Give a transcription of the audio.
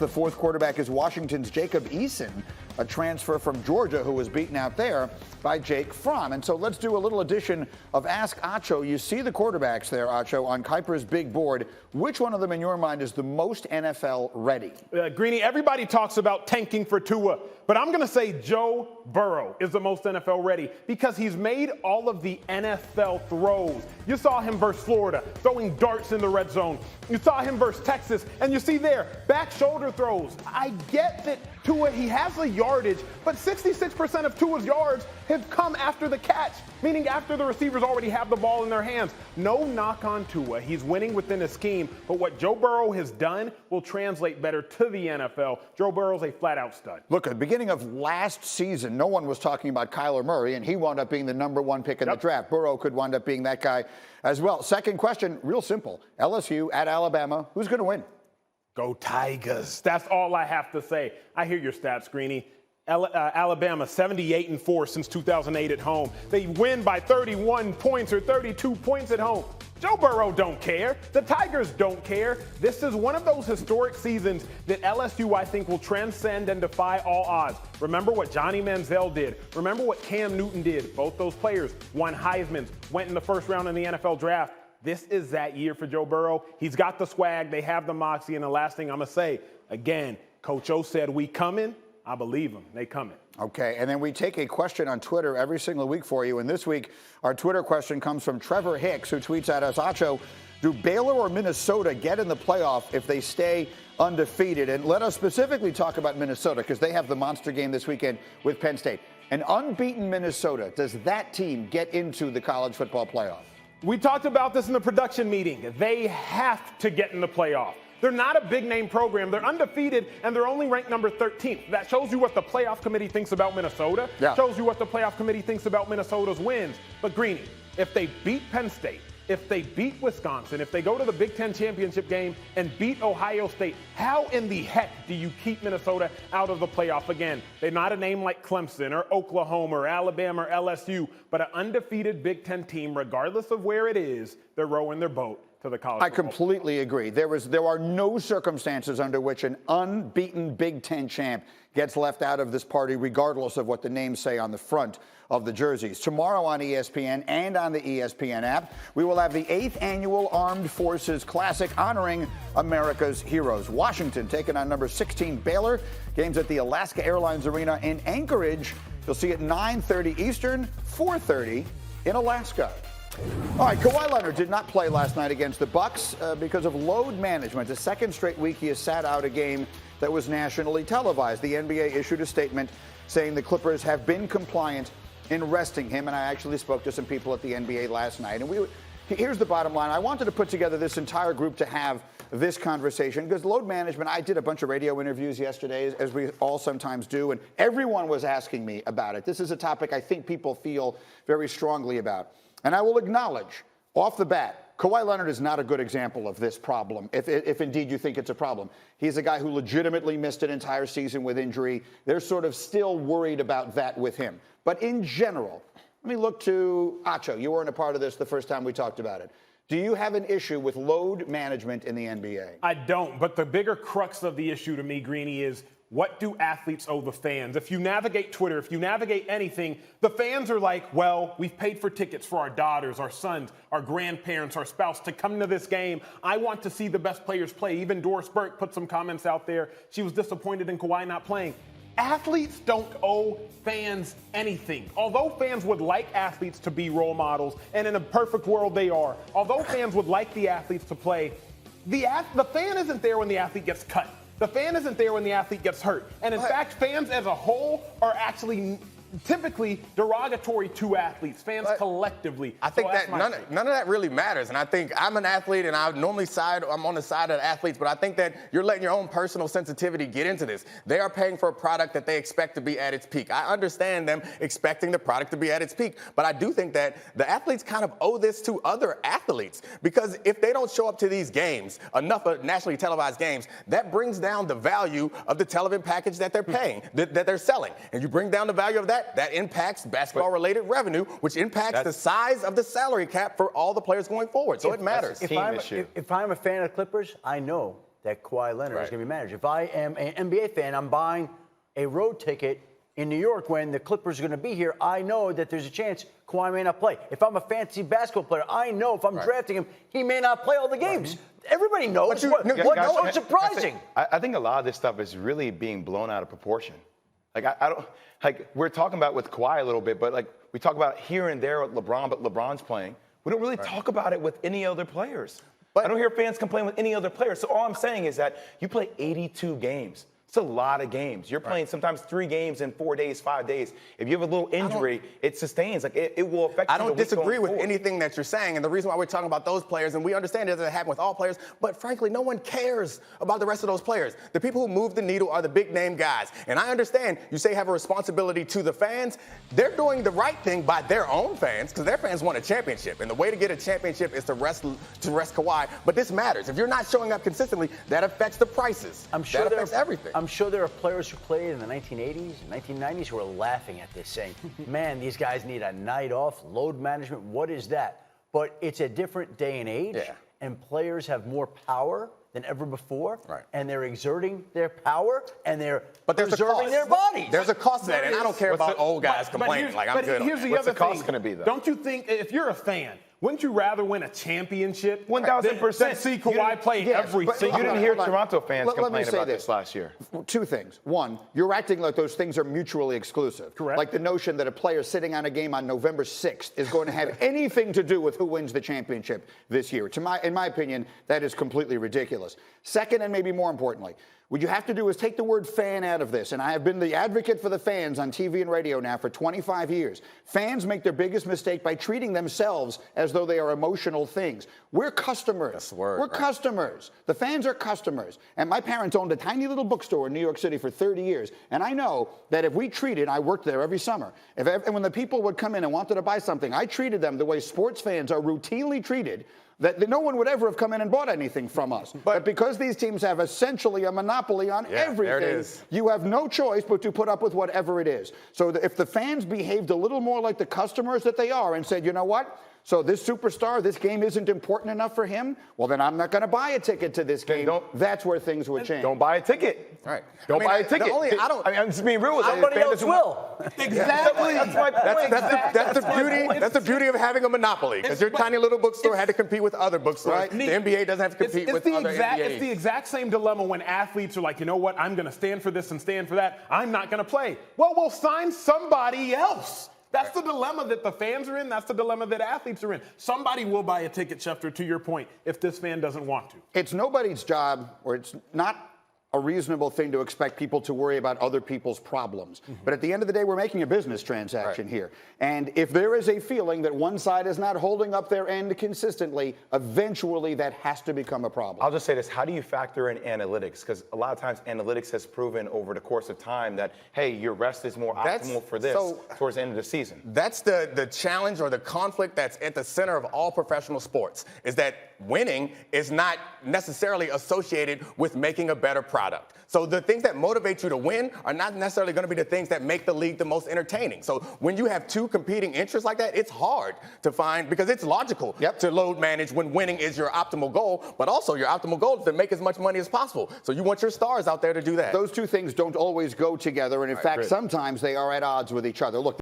The fourth quarterback is Washington's Jacob Eason, a transfer from Georgia who was beaten out there by Jake Fromm. And so let's do a little edition of Ask Acho. You see the quarterbacks there, Acho, on Kuiper's big board. Which one of them in your mind is the most NFL ready? Greeny, everybody talks about tanking for Tua, but I'm going to say Joe Burrow is the most NFL ready because he's made all of the NFL throws. You saw him versus Florida, throwing darts in the red zone. You saw him versus Texas, and you see there, back shoulder throws. I get that Tua, he has the yardage, but 66% of Tua's yards have come after the catch, meaning after the receivers already have the ball in their hands. No knock on Tua. He's winning within a scheme, but what Joe Burrow has done will translate better to the NFL. Joe Burrow's a flat-out stud. Look, at the beginning of last season, no one was talking about Kyler Murray, and he wound up being the number one pick in the draft. Burrow could wind up being that guy as well. Second question, real simple. LSU at Alabama, who's going to win? Go Tigers. That's all I have to say. I hear your stats, Greeny. Alabama 78-4 since 2008 at home. They win by 31 points or 32 points at home. Joe Burrow don't care. The Tigers don't care. This is one of those historic seasons that LSU, I think, will transcend and defy all odds. Remember what Johnny Manziel did. Remember what Cam Newton did. Both those players won Heismans, went in the first round in the NFL draft. This is that year for Joe Burrow. He's got the swag. They have the moxie. And the last thing I'm going to say, again, Coach O said, we coming. I believe him. They coming. Okay, and then we take a question on Twitter every single week for you. And this week, our Twitter question comes from Trevor Hicks, who tweets at us, Acho, do Baylor or Minnesota get in the playoff if they stay undefeated? And let us specifically talk about Minnesota because they have the monster game this weekend with Penn State. An unbeaten Minnesota, does that team get into the college football playoff? We talked about this in the production meeting. They have to get in the playoff. They're not a big-name program. They're undefeated, and they're only ranked number 13th. That shows you what the playoff committee thinks about Minnesota. Yeah. Shows you what the playoff committee thinks about Minnesota's wins. But, Greeny, if they beat Penn State, if they beat Wisconsin, if they go to the Big Ten championship game and beat Ohio State, how in the heck do you keep Minnesota out of the playoff again? They're not a name like Clemson or Oklahoma or Alabama or LSU, but an undefeated Big Ten team, regardless of where it is, they're rowing their boat to the college. I completely agree. There are no circumstances under which an unbeaten Big Ten champ gets left out of this party, regardless of what the names say on the front of the jerseys. Tomorrow on ESPN and on the ESPN app, we will have the 8th annual Armed Forces Classic honoring America's heroes. Washington taking on number 16 Baylor. Games at the Alaska Airlines Arena in Anchorage. You'll see at 9:30 Eastern, 4:30 in Alaska. All right, Kawhi Leonard did not play last night against the Bucks because of load management. The second straight week he has sat out a game that was nationally televised. The NBA issued a statement saying the Clippers have been compliant in resting him, and I actually spoke to some people at the NBA last night. And here's the bottom line. I wanted to put together this entire group to have this conversation because load management, I did a bunch of radio interviews yesterday, as we all sometimes do, and everyone was asking me about it. This is a topic I think people feel very strongly about. And I will acknowledge, off the bat, Kawhi Leonard is not a good example of this problem, if indeed you think it's a problem. He's a guy who legitimately missed an entire season with injury. They're sort of still worried about that with him. But in general, let me look to Acho. You weren't a part of this the first time we talked about it. Do you have an issue with load management in the NBA? I don't, but the bigger crux of the issue to me, Greeny, is what do athletes owe the fans? If you navigate Twitter, if you navigate anything, the fans are like, well, we've paid for tickets for our daughters, our sons, our grandparents, our spouse to come to this game. I want to see the best players play. Even Doris Burke put some comments out there. She was disappointed in Kawhi not playing. Athletes don't owe fans anything. Although fans would like athletes to be role models, and in a perfect world they are, although fans would like the athletes to play, the fan isn't there when the athlete gets cut. The fan isn't there when the athlete gets hurt. And in fact, fans as a whole are actually typically derogatory to athletes, fans collectively. I think that none of that really matters. And I think I'm an athlete, and I'm on the side of the athletes, but I think that you're letting your own personal sensitivity get into this. They are paying for a product that they expect to be at its peak. I understand them expecting the product to be at its peak, but I do think that the athletes kind of owe this to other athletes, because if they don't show up to these games, enough of nationally televised games, that brings down the value of the television package that they're paying, that they're selling. And you bring down the value of that, that impacts basketball-related revenue, which impacts the size of the salary cap for all the players going forward. So it matters. If I'm a fan of the Clippers, I know that Kawhi Leonard is going to be managed. If I am an NBA fan, I'm buying a road ticket in New York when the Clippers are going to be here. I know that there's a chance Kawhi may not play. If I'm a fantasy basketball player, I know if I'm drafting him, he may not play all the games. Everybody knows. What's so surprising? I think a lot of this stuff is really being blown out of proportion. Like, I don't, like, we're talking about with Kawhi a little bit, but like, we talk about here and there with LeBron, but LeBron's playing. We don't really talk about it with any other players. I don't hear fans complain with any other players. So all I'm saying is that you play 82 games. It's a lot of games. You're playing sometimes 3 games in 4 days, 5 days. If you have a little injury, it sustains. Like, it will affect you. I don't disagree with anything that you're saying. And the reason why we're talking about those players, and we understand it doesn't happen with all players, but frankly, no one cares about the rest of those players. The people who move the needle are the big name guys. And I understand you say have a responsibility to the fans. They're doing the right thing by their own fans because their fans want a championship. And the way to get a championship is to rest Kawhi. But this matters. If you're not showing up consistently, that affects the prices. I'm sure that affects everything. I'm sure there are players who played in the 1980s and 1990s who are laughing at this, saying, man, these guys need a night off, load management. What is that? But it's a different day and age, and players have more power than ever before, and they're exerting their power, and they're preserving their bodies. There's a cost to that, and I don't care about old guys complaining. Like, I'm good. Here's the What's other the cost thing. going to be, though? Don't you think, if you're a fan, wouldn't you rather win a championship 1,000%. than see Kawhi play every single You didn't hear Toronto fans Let me complain say about this this last year. 2 things. One, you're acting like those things are mutually exclusive. Correct. Like the notion that a player sitting on a game on November 6th is going to have anything to do with who wins the championship this year. In my opinion, that is completely ridiculous. Second, and maybe more importantly, what you have to do is take the word fan out of this. And I have been the advocate for the fans on TV and radio now for 25 years. Fans make their biggest mistake by treating themselves as though they are emotional things. We're customers. That's the word, We're customers. The fans are customers. And my parents owned a tiny little bookstore in New York City for 30 years. And I know that if we treated, I worked there every summer, and when the people would come in and wanted to buy something, I treated them the way sports fans are routinely treated, that no one would ever have come in and bought anything from us. But because these teams have essentially a monopoly on everything, you have no choice but to put up with whatever it is. So if the fans behaved a little more like the customers that they are and said, you know what? So this superstar, this game isn't important enough for him, well, then I'm not going to buy a ticket to this game. That's where things would change. Don't buy a ticket. Right. Don't buy a ticket. I'm just being real with you. Somebody else will. Exactly. That's my point. That's the beauty of having a monopoly, because your tiny little bookstore had to compete with other bookstores. The NBA doesn't have to compete with other NBAs. It's the exact same dilemma when athletes are like, you know what, I'm going to stand for this and stand for that. I'm not going to play. Well, we'll sign somebody else. That's the dilemma that the fans are in. That's the dilemma that athletes are in. Somebody will buy a ticket, Schefter, to your point, if this fan doesn't want to. It's nobody's job, or it's not a reasonable thing to expect people to worry about other people's problems. But at the end of the day, we're making a business transaction here. And if there is a feeling that one side is not holding up their end consistently, eventually that has to become a problem. I'll just say this. How do you factor in analytics? Because a lot of times analytics has proven over the course of time that, hey, your rest is more optimal for this towards the end of the season. That's the challenge or the conflict that's at the center of all professional sports, is that winning is not necessarily associated with making a better product. So the things that motivate you to win are not necessarily going to be the things that make the league the most entertaining. So when you have 2 competing interests like that, it's hard to find, because it's logical to load manage when winning is your optimal goal, but also your optimal goal is to make as much money as possible. So you want your stars out there to do that. Those 2 things don't always go together, and in fact, sometimes they are at odds with each other. Look.